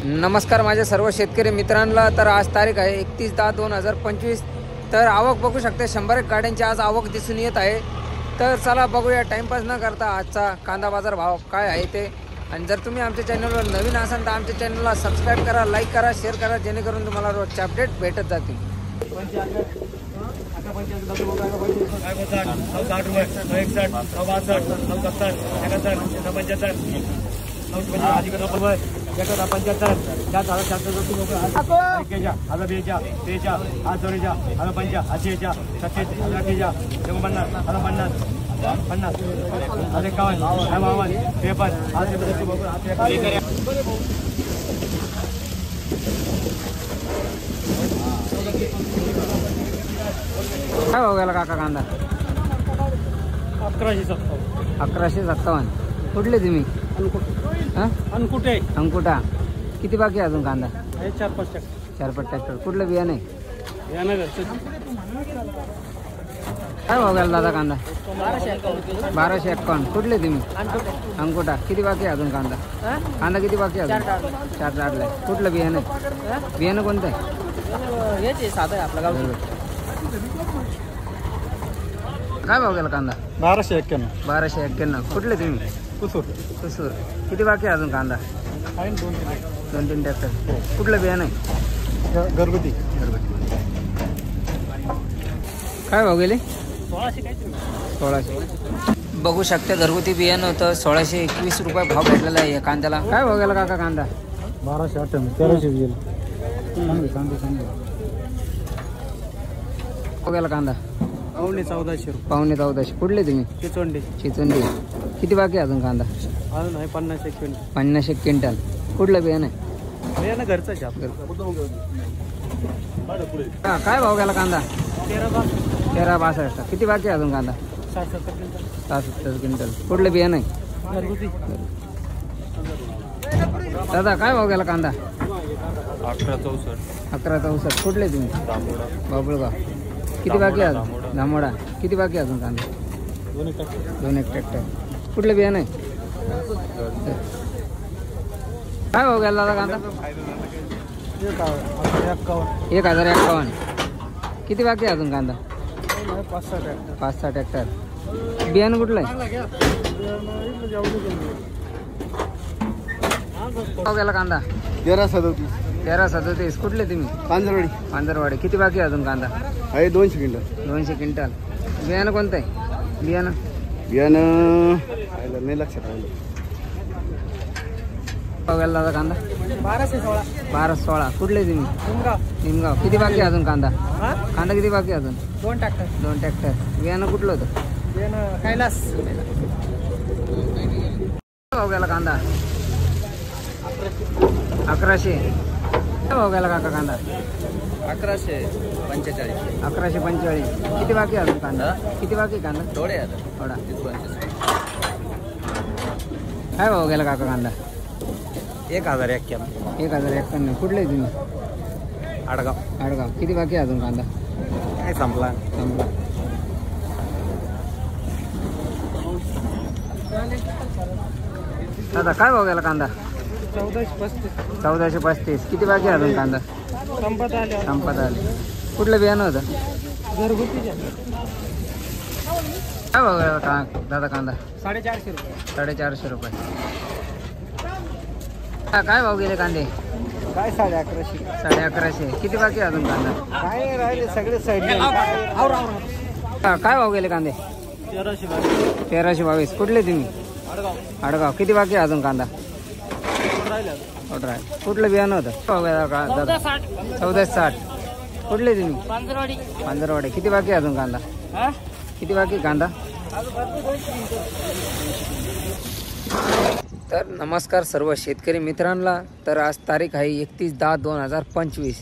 नमस्कार माझ्या सर्व शेतकरी मित्रांना। तर आज तारीख आहे 31/10/2025। तर आवक बघू शकते 100 गाड्यांची आज आवक दिसून येत आहे। तर चला बघूया टाइमपास न करता आजचा कांदा बाजार भाव काय आहे ते। आणि जर तुम्ही आमच्या चॅनलवर नवीन असाल तर आमच्या चॅनलला सबस्क्राइब करा, लाईक करा, शेअर करा, जेणेकरून तुम्हाला रोजचे अपडेट भेटत जातील। काय भाव गेला काका कांदा? 1157। कुठले तुम्ही? अंकुटा। किती बाकी अजून कांदा? 4-5 ट्रॅक्टर। कुठलं बियाणं आहे? काय भाव गेला दादा कांदा? 1251। कुठले तुम्ही? अंकुटा। किती बाकी अजून कांदा? कांदा किती बाकी अजून? 4 काढलाय। कुठलं बियाणं आहे? बियाणं कोणतं आहे? साधं आहे आपलं गाव। काय भाव गेला कांदा? 1291। कुठले तुम्ही? कुसूर। किती बाकी अजून कांदा? 2-3 ट्रॅक्टर। कुठलं बियाणं आहे? घरगुती। काय भाव गेले? 1600। बघू शकते घरगुती बियाणं होतं 1621 रुपये भाव भेटलेला आहे कांद्याला। काय भाव गेला काका कांदा? 1258। 1300 गेला। भाव गेला कांदा? 1400 रुपये। 1450। कुठले तुम्ही? चिचोंडी। किती बाकी अजून कांदा? अजून आहे 50 क्विंटल। 50 क्विंटल। कुठलं बियाणं आहे? बियाणं घरचं आहे। काय भाव गेला कांदा? 1362। किती बाकी अजून कांदा? 67 क्विंटल। कुठलं बियाणं आहे? घरगुती। दादा काय भाव गेला कांदा? 1164। कुठले तुम्ही? बाबुळगाव। किती बाकी अजून? धामोडा। किती बाकी अजून कांदा? 2 ट्रॅक्टर। कुठलं बियाणं आहे? काय भाव गेला दादा कांदा? 1051। किती बाकी अजून कांदा? 5-6 ट्रॅक्टर। बियाणं कुठलं आहे? भाव गेला कांदा? 1337। कुठले तुम्ही? पांजरवाडी। किती बाकी अजून कांदा? आहे 200 क्विंटल। 200 क्विंटल। बियाणं कोणतं आहे? बियाणं नाही लक्षात आलं। भाव गेला दादा कांदा? 1216। कुठले तुम्ही? निमगाव। किती बाकी अजून कांदा? कांदा किती बाकी अजून? 2 ट्रॅक्टर। बियाणं कुठलं होतं? कैलास। भाव गेला कांदा? 1100। काय भाव गेला काका कांदा? 1145। 1145। किती बाकी अजून कांदा? किती बाकी कांदा? थोडा। काय भाव गेला काका कांदा? 1051। 1051। कुठले तुम्ही? आडगाव। किती बाकी अजून कांदा? काय संपला। दादा काय भाव गेला कांदा? 1435। 1435। किती बाकी अजून कांदा? संपत आले। कुठलं बियाणं होतं? घरगुती। काय भाव गेला दादा कांदा? 450 रुपये। 450 रुपये। काय भाव गेले कांदे? काय 1150। 1150। किती बाकी अजून कांदा? काय राहिले सगळे साईड। काय भाव गेले कांदे? 1322। कुठले तुम्ही? आडगाव। किती बाकी अजून कांदा? कुठलं बियाणं होतं? 1460। कुठले तुम्ही? पांजरवाडी। किती बाकी अजून कांदा? किती बाकी कांदा? तर नमस्कार सर्व शेतकरी मित्रांना। तर आज तारीख आहे 31/10/2025।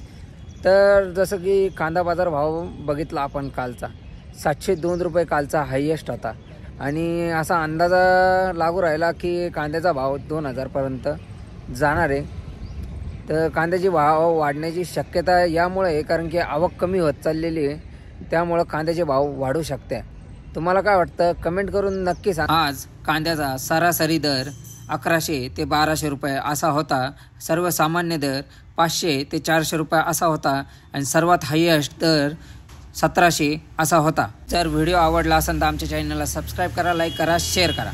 तर जसं की कांदा बाजार भाव बघितला आपण कालचा 702 रुपये कालचा हायएस्ट होता। आणि असा अंदाजा लागू राहिला की कांद्याचा भाव 2000पर्यंत जाणार आहे। तर कांद्याची भाव वाढण्याची शक्यता यामुळे आहे कारण की आवक कमी होत चाललेली आहे, त्यामुळे कांद्याचे भाव वाढू शकते। तुम्हाला काय वाटतं कमेंट करून नक्की सांगा। आज कांद्याचा सरासरी दर 1100 ते 1200 रुपये असा होता. सर्वसामान्य दर 500 ते 400 रुपये असा होता आणि सर्वात हायेस्ट दर 1700 असा होता. जर व्हिडिओ आवडला असेल तर आमच्या चॅनलला सबस्क्राईब करा, लाईक करा, शेअर करा.